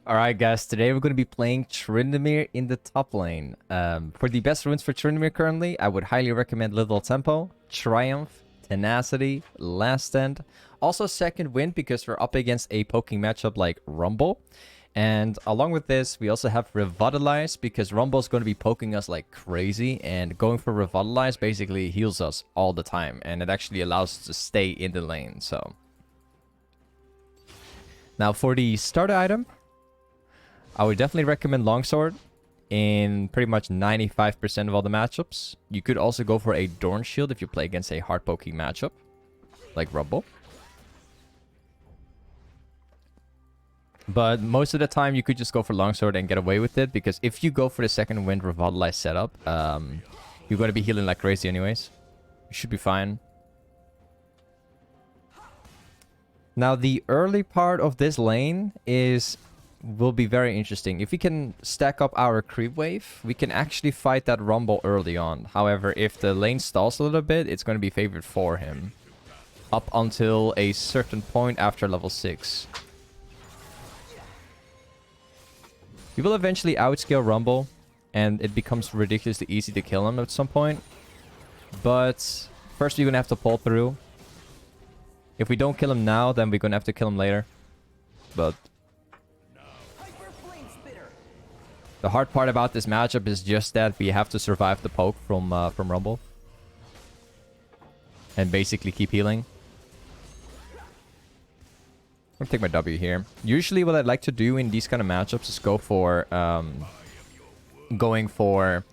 Alright guys, today we're going to be playing Tryndamere in the top lane. For the best runes for Tryndamere currently, I would highly recommend Little Tempo, Triumph, Tenacity, Last Stand. Also Second Wind because we're up against a poking matchup like Rumble. And along with this, we also have Revitalize because Rumble's going to be poking us like crazy. And going for Revitalize basically heals us all the time. And it actually allows us to stay in the lane, so... Now for the starter item, I would definitely recommend Longsword in pretty much 95% of all the matchups. You could also go for a Dorn Shield if you play against a hard poking matchup, like Rumble. But most of the time, you could just go for Longsword and get away with it, because if you go for the Second Wind Revitalize setup, you're going to be healing like crazy anyways. You should be fine. Now, the early part of this lane will be very interesting. If we can stack up our creep wave, we can actually fight that Rumble early on. However, if the lane stalls a little bit, it's going to be favored for him. Up until a certain point after level 6. He will eventually outscale Rumble, and it becomes ridiculously easy to kill him at some point. But first we're going to have to pull through. If we don't kill him now, then we're going to have to kill him later. But the hard part about this matchup is just that we have to survive the poke from Rumble. And basically keep healing. I'm gonna take my W here. Usually what I'd like to do in these kind of matchups is go for... going for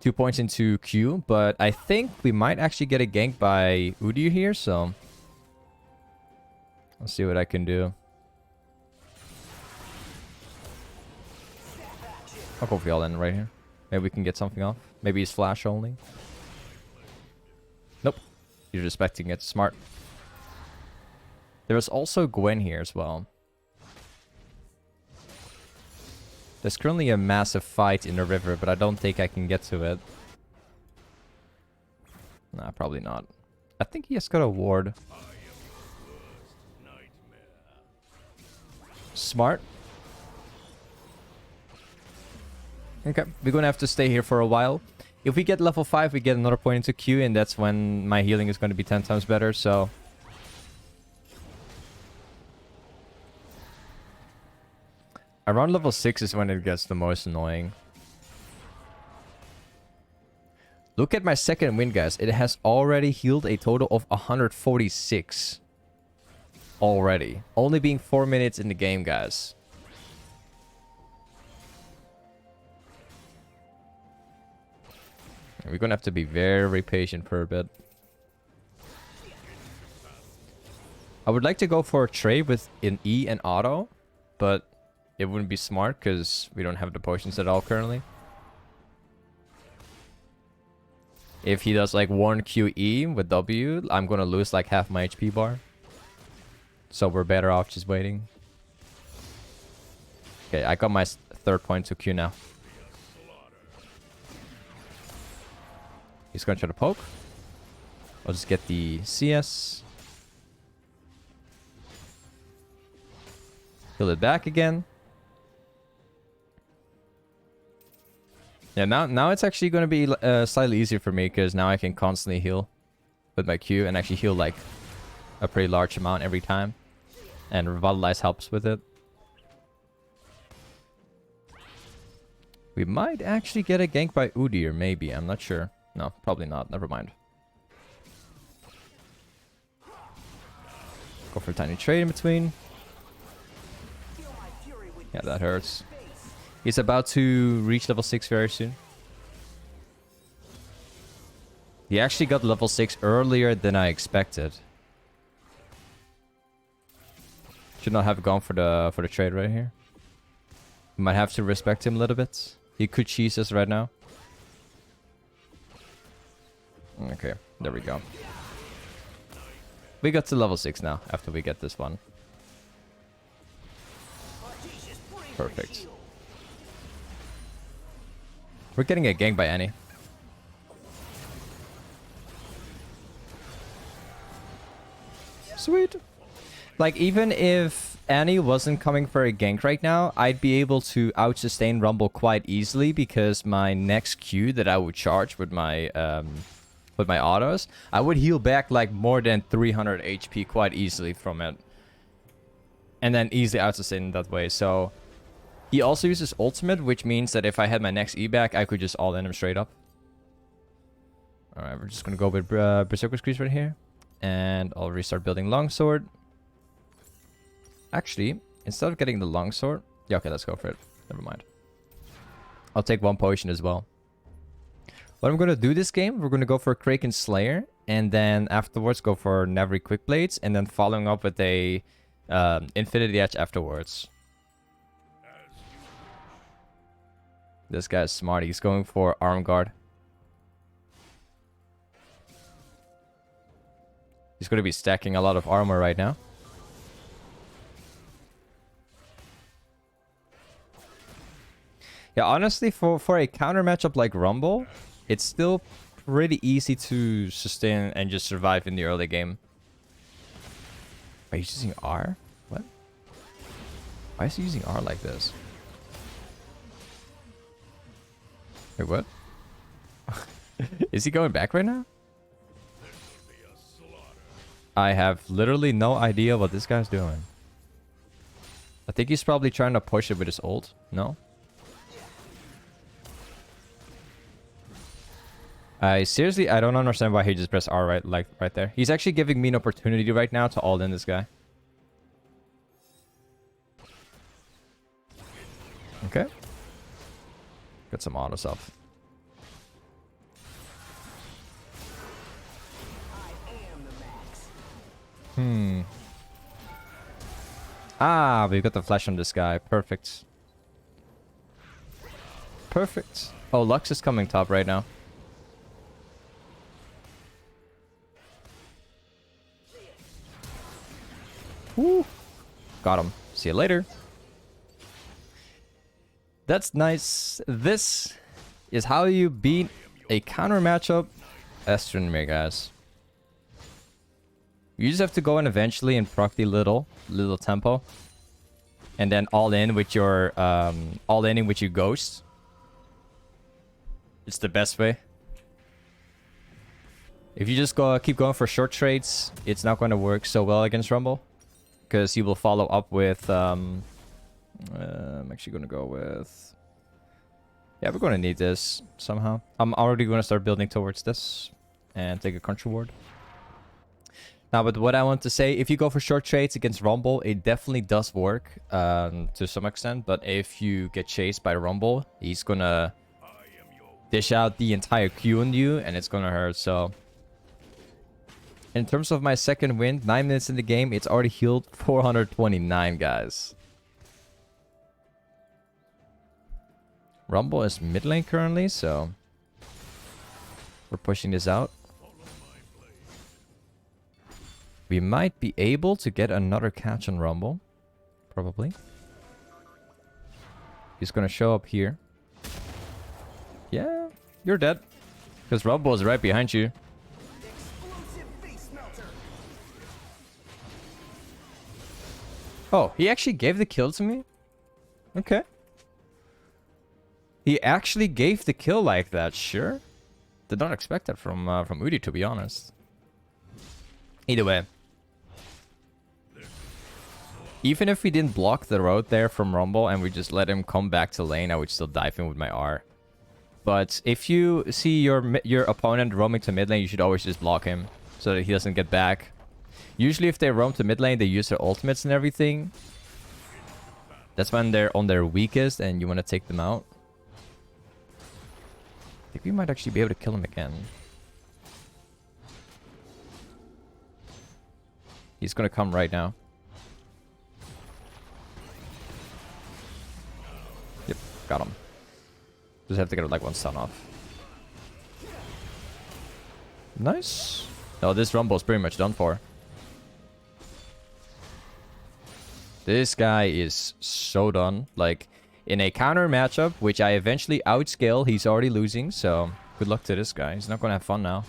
2 points into Q. But I think we might actually get a gank by Udyr here, so... Let's see what I can do. I'll go for y'all in right here. Maybe we can get something off. Maybe he's flash only. Nope. You're expecting it. Smart. There's also Gwen here as well. There's currently a massive fight in the river, but I don't think I can get to it. Nah, probably not. I think he has got a ward. Smart. Okay, we're gonna have to stay here for a while. If we get level 5, we get another point into Q, and that's when my healing is going to be 10 times better, so... Around level 6 is when it gets the most annoying. Look at my second wind, guys. It has already healed a total of 146. Already. Only being 4 minutes in the game, guys. We're gonna have to be very patient for a bit. I would like to go for a trade with an E and auto, but it wouldn't be smart because we don't have the potions at all currently. If he does like 1 QE with W, I'm gonna lose like half my HP bar. So we're better off just waiting. Okay, I got my third point to Q now. He's gonna try to poke. I'll just get the CS. Heal it back again. Yeah, now it's actually gonna be slightly easier for me because now I can constantly heal with my Q and actually heal like a pretty large amount every time. And Revitalize helps with it. We might actually get a gank by Udyr, maybe. I'm not sure. No, probably not. Never mind. Go for a tiny trade in between. Yeah, that hurts. He's about to reach level 6 very soon. He actually got level 6 earlier than I expected. Should not have gone for the trade right here. Might have to respect him a little bit. He could cheese us right now. Okay, there we go. We got to level 6 now after we get this one. Perfect. We're getting a gank by Annie. Sweet. Like, even if Annie wasn't coming for a gank right now, I'd be able to out-sustain Rumble quite easily because my next Q that I would charge with my autos, I would heal back like more than 300 HP quite easily from it. And then easily out-sustain that way, so... He also uses ultimate, which means that if I had my next E back, I could just all-in him straight up. Alright, we're just gonna go with berserker greaves right here. And I'll restart building longsword. Actually, instead of getting the longsword... Yeah, okay, let's go for it. Never mind. I'll take 1 potion as well. What I'm going to do this game, we're going to go for Kraken Slayer. And then afterwards go for Navori Quick Blades. And then following up with a Infinity Edge afterwards. This guy's smart. He's going for Arm Guard. He's going to be stacking a lot of armor right now. Yeah, honestly, for a counter matchup like Rumble, it's still pretty easy to sustain and just survive in the early game. Are you using R? What? Why is he using R like this? Wait, what? Is he going back right now? I have literally no idea what this guy's doing. I think he's probably trying to push it with his ult. No? I don't understand why he just pressed R right there. He's actually giving me an opportunity right now to all-in this guy. Okay. Got some autos up. Ah, we've got the flash on this guy. Perfect. Perfect. Oh, Lux is coming top right now. Woo. Got him. See you later. That's nice. This is how you beat a counter matchup as Tryndamere, guys. You just have to go in eventually and proc the little tempo. And then all in with your all-inning with your ghost. It's the best way. If you just keep going for short trades, it's not going to work so well against Rumble. Because he will follow up with... I'm actually going to go with... Yeah, we're going to need this somehow. I'm already going to start building towards this. And take a control ward. Now, but what I want to say, if you go for short trades against Rumble, it definitely does work to some extent. But if you get chased by Rumble, he's going to dish out the entire Q on you. And it's going to hurt, so... In terms of my second win, 9 minutes in the game, it's already healed 429, guys. Rumble is mid lane currently, so... We're pushing this out. We might be able to get another catch on Rumble. Probably. He's gonna show up here. Yeah, you're dead. Because Rumble is right behind you. Oh, he actually gave the kill to me? Okay. He actually gave the kill like that, sure. Did not expect that from Udi, to be honest. Either way. Even if we didn't block the road there from Rumble and we just let him come back to lane, I would still dive in with my R. But if you see your opponent roaming to mid lane, you should always just block him so that he doesn't get back. Usually if they roam to mid lane, they use their ultimates and everything. That's when they're on their weakest and you want to take them out. I think we might actually be able to kill him again. He's going to come right now. Yep, got him. Just have to get like one stun off. Nice. No, this Rumble is pretty much done for. This guy is so done. Like, in a counter matchup, which I eventually outscale, he's already losing. So, good luck to this guy. He's not going to have fun now.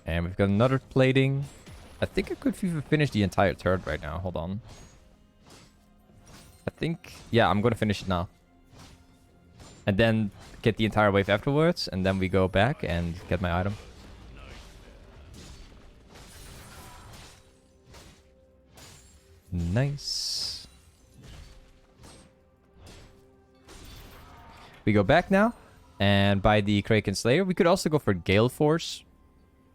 And we've got another plating. I think I could even finish the entire turret right now. Hold on. I think... Yeah, I'm going to finish it now. And then get the entire wave afterwards. And then we go back and get my item. Nice. We go back now. And buy the Kraken Slayer. We could also go for Galeforce.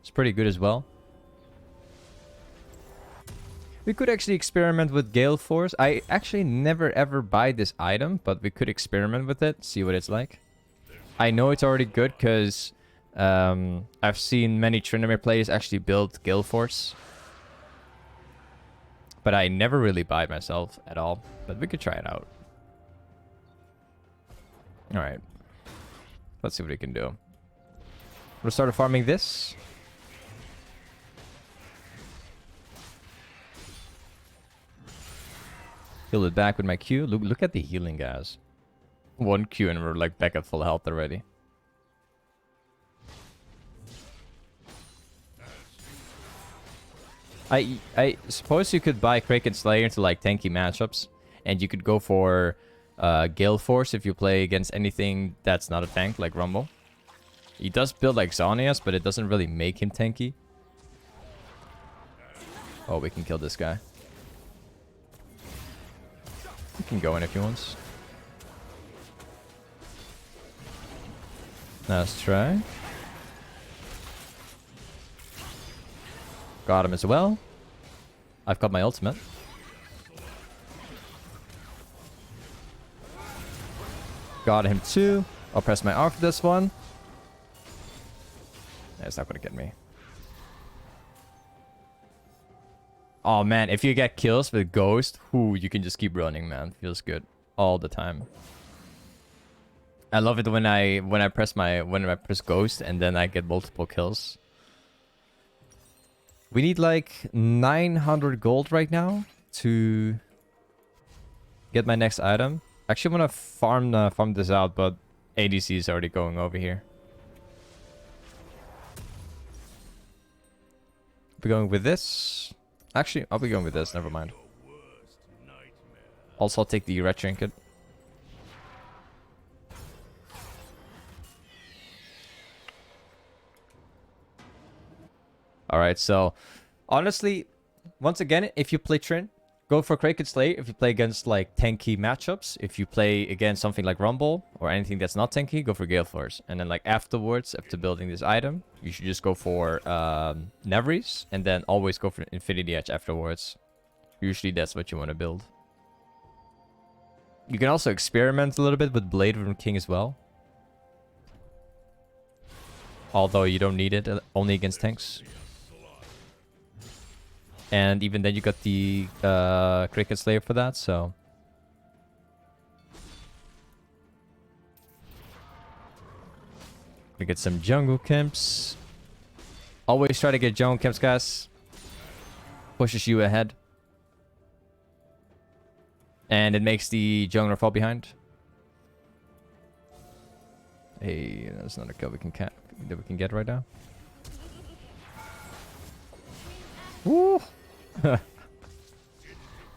It's pretty good as well. We could actually experiment with Galeforce. I actually never ever buy this item, but we could experiment with it, see what it's like. I know it's already good because I've seen many Tryndamere players actually build Galeforce. But I never really buy it myself at all. But we could try it out. Alright. Let's see what we can do. We'll start farming this. Heal it back with my Q. Look at the healing, guys. 1 Q and we're like back at full health already. I suppose you could buy Kraken Slayer into like tanky matchups. And you could go for Galeforce if you play against anything that's not a tank, like Rumble. He does build like Zonias, but it doesn't really make him tanky. Oh, we can kill this guy. He can go in if he wants. Nice try. Got him as well. I've got my ultimate. Got him too. I'll press my R for this one. It's not gonna get me. Oh man, if you get kills with Ghost, you can just keep running, man. Feels good all the time. I love it when I press Ghost and then I get multiple kills. We need like 900 gold right now to get my next item. Actually, I want to farm this out, but ADC is already going over here. We're going with this. Actually, I'll be going with this. Never mind. Also, I'll take the red trinket. Alright, so honestly, once again, if you play Trin, go for Kraken Slayer. If you play against like tanky matchups, if you play against something like Rumble or anything that's not tanky, go for Galeforce. And then like afterwards, after building this item, you should just go for Navaris and then always go for Infinity Edge afterwards. Usually that's what you want to build. You can also experiment a little bit with Blade from King as well. Although you don't need it, only against tanks. And even then you got the Kraken Slayer for that, so... We get some jungle camps. Always try to get jungle camps, guys. Pushes you ahead. And it makes the jungler fall behind. Hey, that's another kill we can get right now. Woo!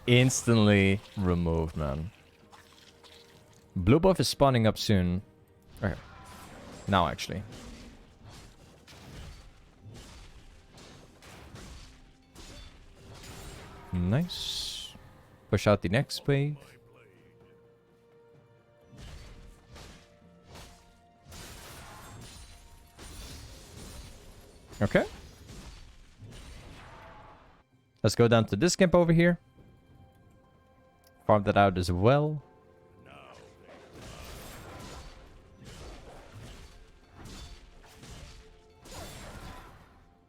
Instantly removed, man. Blue buff is spawning up soon. Okay. Now, actually. Nice. Push out the next wave. Okay. Let's go down to this camp over here. Farm that out as well.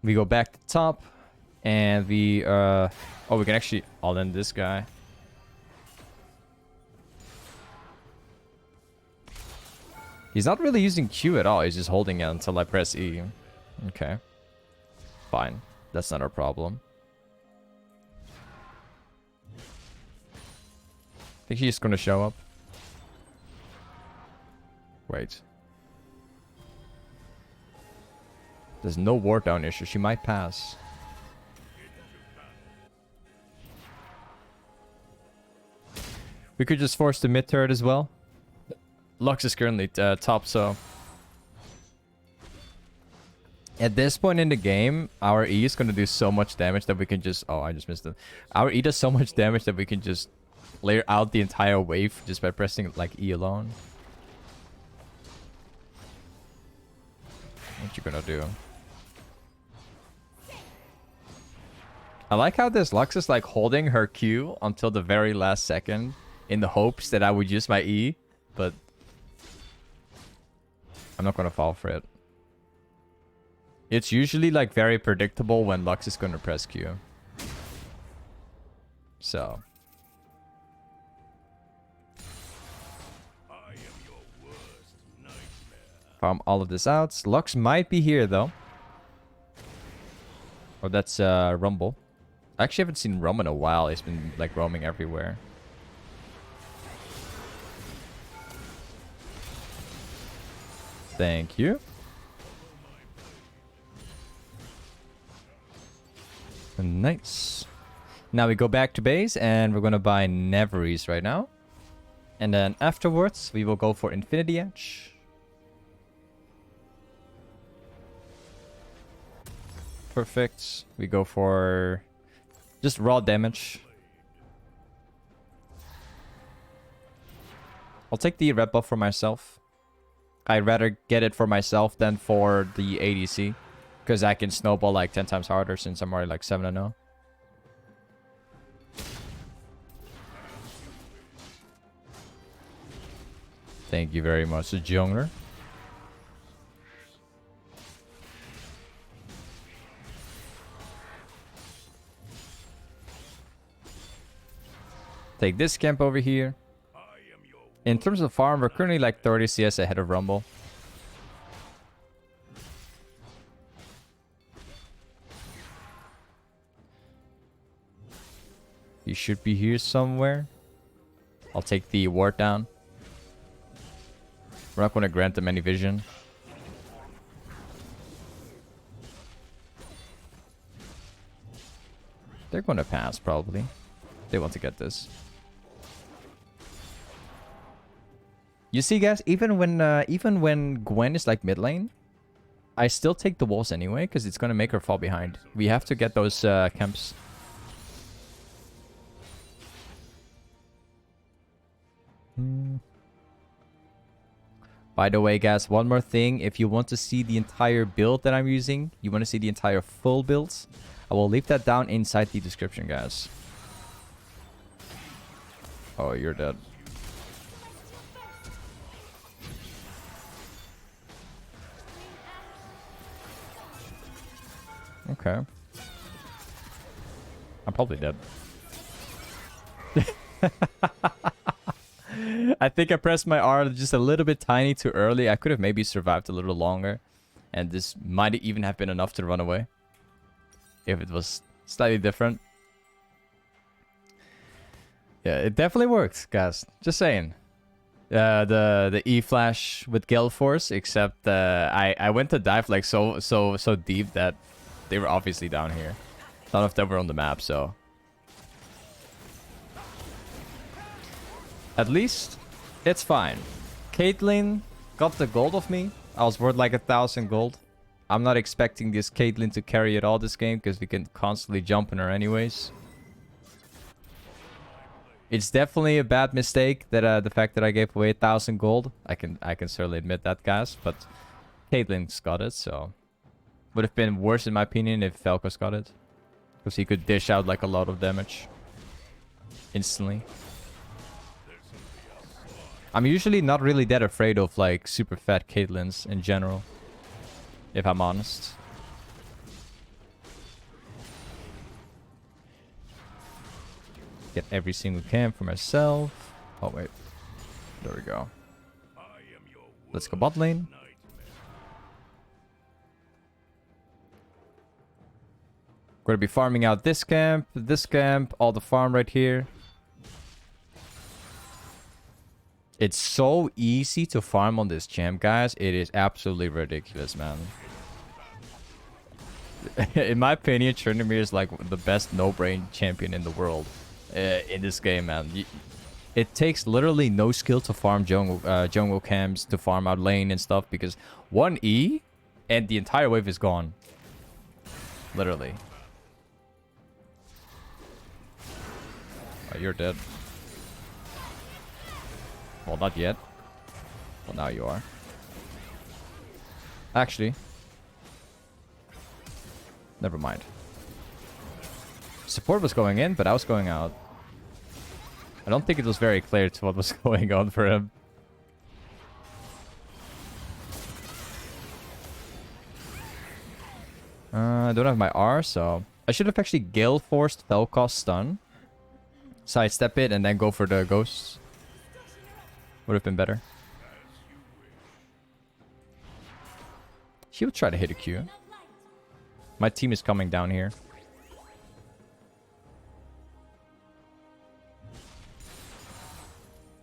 We go back to top. And we, oh, we can actually all in this guy. He's not really using Q at all. He's just holding it until I press E. Okay. Fine. That's not our problem. I think he's gonna show up. Wait. There's no ward down issue. She might pass. We could just force the mid turret as well. Lux is currently top, so... At this point in the game, our E is going to do so much damage that we can just... Oh, I just missed it. Our E does so much damage that we can just clear out the entire wave just by pressing like E alone. What you gonna do? I like how this Lux is like holding her Q until the very last second in the hopes that I would use my E, but I'm not gonna fall for it. It's usually like very predictable when Lux is gonna press Q. So. Farm all of this out. Lux might be here though. Oh, that's Rumble. I actually haven't seen Rum in a while. He's been like roaming everywhere. Thank you. Nice. Now we go back to base and we're gonna buy navoris right now. And then afterwards we will go for Infinity Edge. Perfect. We go for just raw damage. I'll take the red buff for myself. I'd rather get it for myself than for the ADC. Because I can snowball like 10 times harder since I'm already like 7-0. Thank you very much, Jungler. Take this camp over here. In terms of farm, we're currently like 30 CS ahead of Rumble. He should be here somewhere. I'll take the ward down. We're not going to grant them any vision. They're going to pass, probably. They want to get this. You see, guys, even when Gwen is like mid lane, I still take the walls anyway, because it's going to make her fall behind. We have to get those camps. By the way, guys, one more thing. If you want to see the entire build that I'm using, you want to see the entire full builds, I will leave that down inside the description, guys. Oh, you're dead. Okay. I'm probably dead. I think I pressed my R just a little bit tiny too early. I could have maybe survived a little longer. And this might even have been enough to run away. If it was slightly different. Yeah, it definitely works, guys. Just saying. The E flash with galeforce, except I went to dive like so deep that they were obviously down here. None of them were on the map, so at least it's fine. Caitlyn got the gold of me. I was worth like 1,000 gold. I'm not expecting this Caitlyn to carry it all this game because we can constantly jump on her anyways. It's definitely a bad mistake that the fact that I gave away 1,000 gold. I can certainly admit that, guys. But Caitlyn's got it, so would have been worse in my opinion if Falcos got it, because he could dish out like a lot of damage instantly. I'm usually not really that afraid of like super fat Caitlyn's in general, if I'm honest. Get every single camp for myself. Oh wait, there we go. Let's go bot lane. We're gonna be farming out this camp, all the farm right here. It's so easy to farm on this champ, guys. It is absolutely ridiculous, man. In my opinion, Tryndamere is like the best no-brain champion in the world in this game, man. It takes literally no skill to farm jungle camps, to farm out lane and stuff, because 1E and the entire wave is gone. Literally. Oh, you're dead. Well, not yet. Well, now you are. Actually. Never mind. Support was going in, but I was going out. I don't think it was very clear to what was going on for him. I don't have my R, so... I should have actually gale-forced Felcost stun. Sidestep it and then go for the ghosts. Would have been better. She would try to hit a Q. My team is coming down here.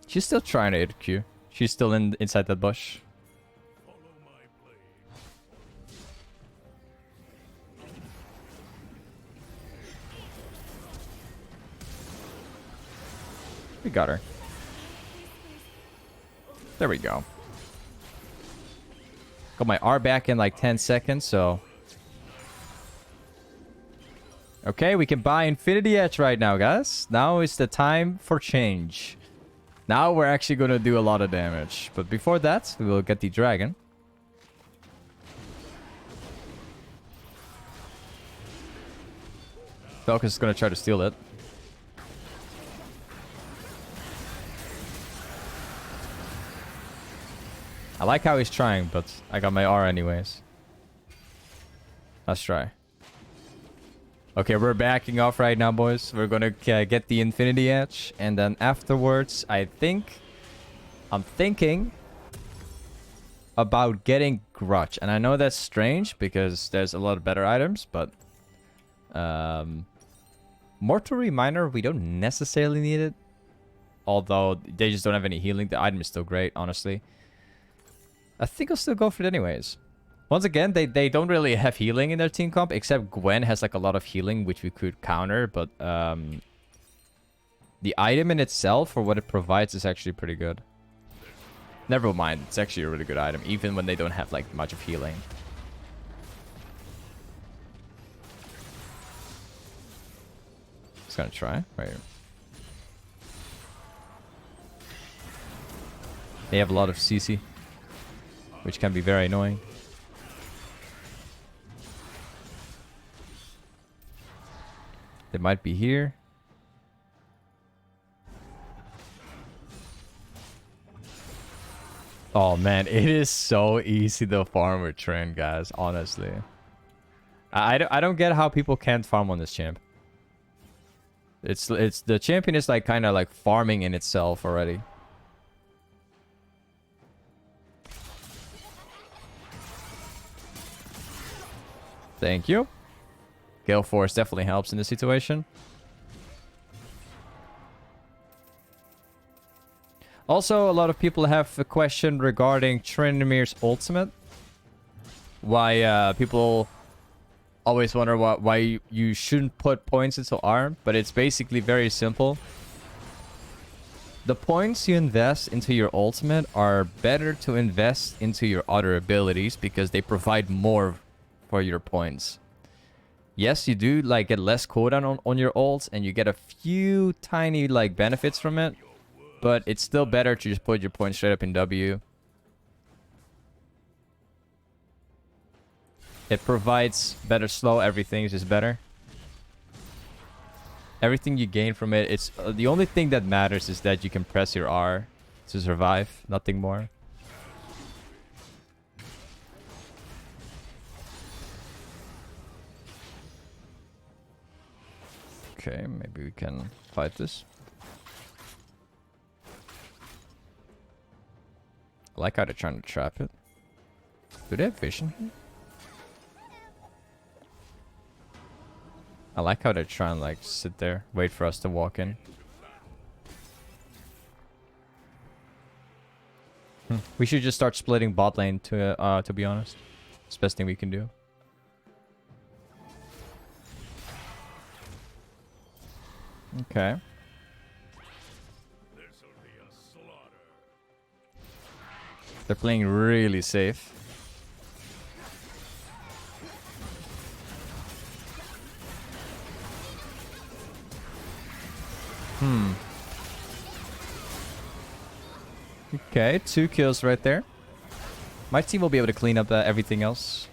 She's still trying to hit a Q. She's still inside that bush. We got her. There we go. Got my R back in like 10 seconds, so... Okay, we can buy Infinity Edge right now, guys. Now is the time for change. Now we're actually going to do a lot of damage. But before that, we will get the dragon. Falcon is going to try to steal it. I like how he's trying, but I got my R anyways. Let's try. Okay, we're backing off right now, boys. We're gonna get the Infinity Edge. And then afterwards, I'm thinking about getting Grudge. And I know that's strange because there's a lot of better items, but... Mortal Reminder, we don't necessarily need it. Although, they just don't have any healing. The item is still great, honestly. I think I'll still go for it anyways. Once again, they don't really have healing in their team comp, except Gwen has like a lot of healing, which we could counter, but the item in itself, for what it provides, is actually pretty good. Never mind, it's actually a really good item, even when they don't have like much of healing. Just gonna try. Right. They have a lot of CC, which can be very annoying. They might be here. Oh man, it is so easy to farm with Trynd, guys, honestly. I don't get how people can't farm on this champ. It's the champion is like kind of like farming in itself already. Thank you. Galeforce definitely helps in this situation. Also, a lot of people have a question regarding Tryndamere's ultimate. Why people always wonder why you shouldn't put points into arm, but it's basically very simple. The points you invest into your ultimate are better to invest into your other abilities because they provide more for your points. Yes, you do like get less cooldown on your ults, and you get a few tiny like benefits from it, but it's still better to just put your points straight up in W. It provides better slow, everything is just better. Everything you gain from it, it's the only thing that matters is that you can press your R to survive, nothing more. Okay, maybe we can fight this. I like how they're trying to trap it. Do they have vision here? I like how they're trying to like sit there, wait for us to walk in. We should just start splitting bot lane to be honest. It's the best thing we can do. Okay. They're playing really safe. Okay, 2 kills right there. My team will be able to clean up everything else.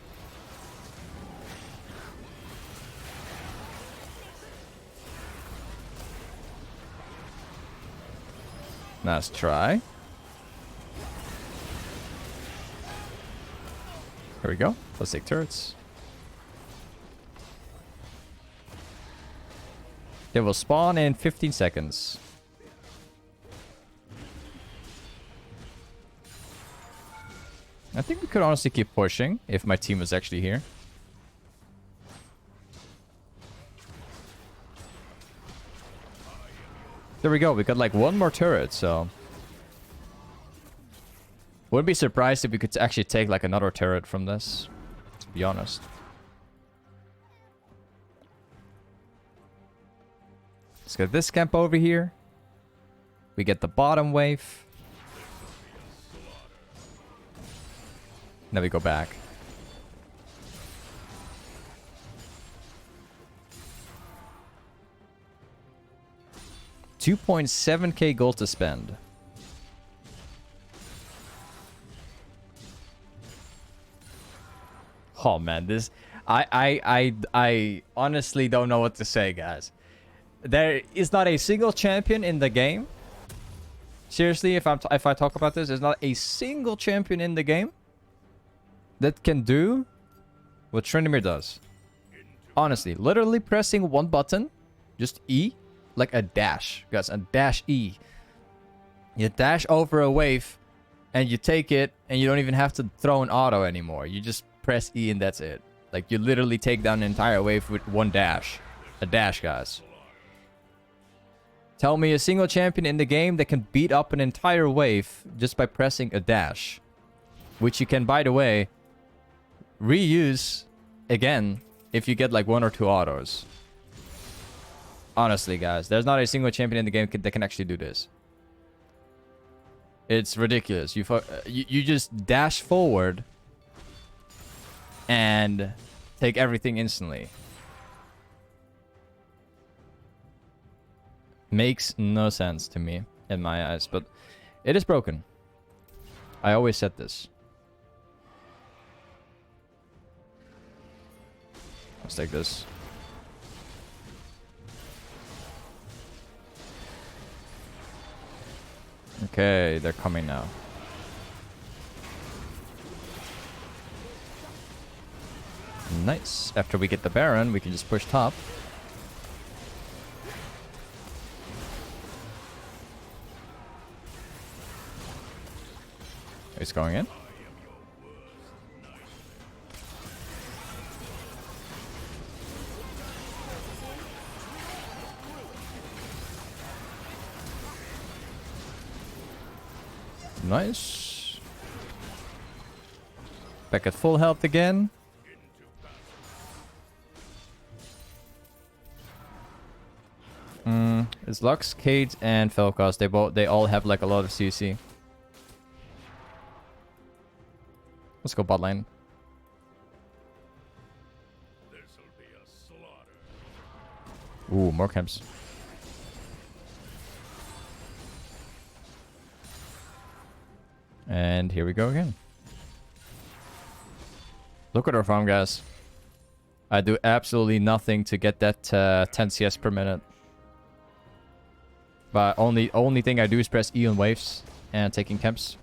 Nice try. Here we go. Let's take turrets. They will spawn in 15 seconds. I think we could honestly keep pushing if my team was actually here. There we go. We got like 1 more turret, so... Wouldn't be surprised if we could actually take like another turret from this, to be honest. Let's get this camp over here. We get the bottom wave. Then we go back. 2.7k gold to spend. Oh man, this I honestly don't know what to say, guys. There is not a single champion in the game. Seriously, if I talk about this, there's not a single champion in the game that can do what Tryndamere does. Honestly, literally pressing 1 button, just E, like a dash, guys, a dash E. You dash over a wave, and you take it, and you don't even have to throw an auto anymore. You just press E and that's it. Like, you literally take down an entire wave with 1 dash. A dash, guys. Tell me a single champion in the game that can beat up an entire wave just by pressing a dash. Which you can, by the way, reuse again if you get like 1 or 2 autos. Honestly, guys, there's not a single champion in the game that can actually do this. It's ridiculous. You just dash forward and take everything instantly. Makes no sense to me in my eyes, but it is broken. I always said this. Let's take this. Okay, they're coming now. Nice. After we get the Baron, we can just push top. He's going in. Nice. Back at full health again. It's Lux, Kate, and Felcast. They all have like a lot of CC. Let's go bot lane. Ooh, more camps. And here we go again. Look at our farm, guys. I do absolutely nothing to get that 10 CS per minute. But only thing I do is press E on waves and taking camps.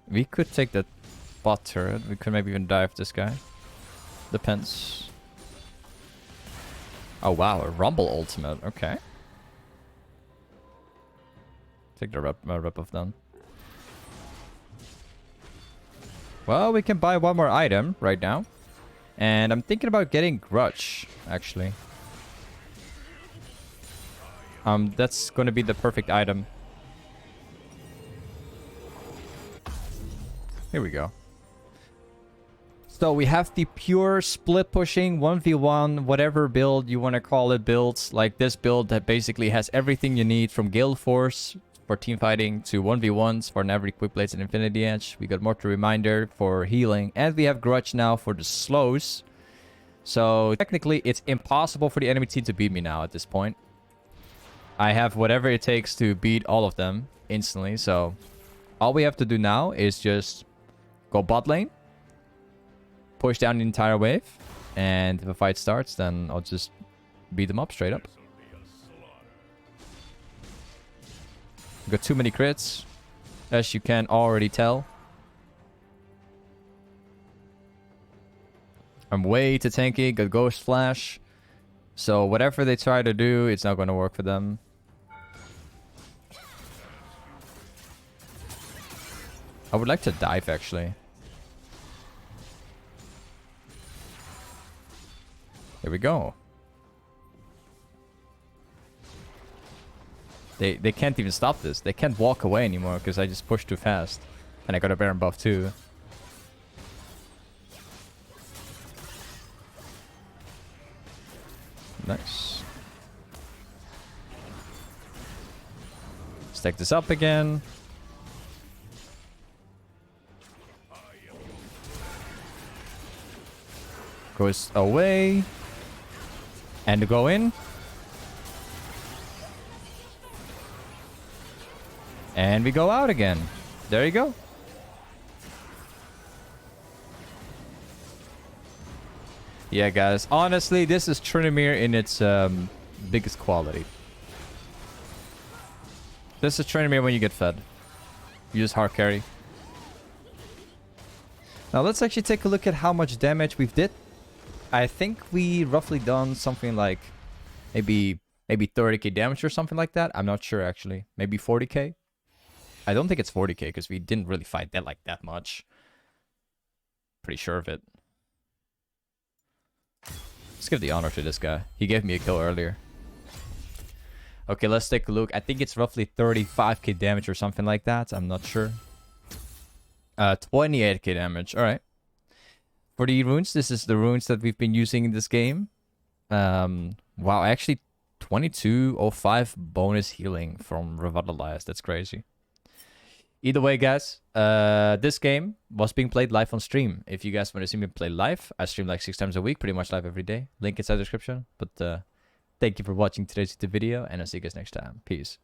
We could take that bot turret. We could maybe even dive this guy. Depends. Oh wow, a rumble ultimate. Okay. Take the rep of them. Well, we can buy 1 more item right now. And I'm thinking about getting grudge, actually. That's gonna be the perfect item. Here we go. So we have the pure split pushing 1v1, whatever build you want to call it, builds like this build that basically has everything you need from galeforce for team fighting to 1v1s for navori quick blades and infinity edge. We got mortar reminder for healing, and we have grudge now for the slows. So technically it's impossible for the enemy team to beat me now at this point. I have whatever it takes to beat all of them instantly. So all we have to do now is just go bot lane, push down the entire wave, and if a fight starts, then I'll just beat them up straight up. Got too many crits, as you can already tell. I'm way too tanky, got Ghost Flash. So whatever they try to do, it's not going to work for them. I would like to dive, actually. Here we go. They can't even stop this. They can't walk away anymore because I just pushed too fast. And I got a Baron buff too. Nice. Stack this up again. Goes away. And go in. And we go out again. There you go. Yeah, guys. Honestly, this is Tryndamere in its biggest quality. This is Tryndamere when you get fed. You just hard carry. Now let's actually take a look at how much damage we've did. I think we roughly done something like maybe 30k damage or something like that. I'm not sure actually. Maybe 40k. I don't think it's 40k because we didn't really fight that like that much. Pretty sure of it. Let's give the honor to this guy. He gave me a kill earlier. Okay, let's take a look. I think it's roughly 35k damage or something like that. I'm not sure. 28k damage. All right. For the runes, this is the runes that we've been using in this game. Wow, actually 2205 bonus healing from Revitalize. That's crazy. Either way, guys, this game was being played live on stream. If you guys want to see me play live, I stream like 6 times a week, pretty much live every day. Link inside the description. But thank you for watching today's video, and I'll see you guys next time. Peace.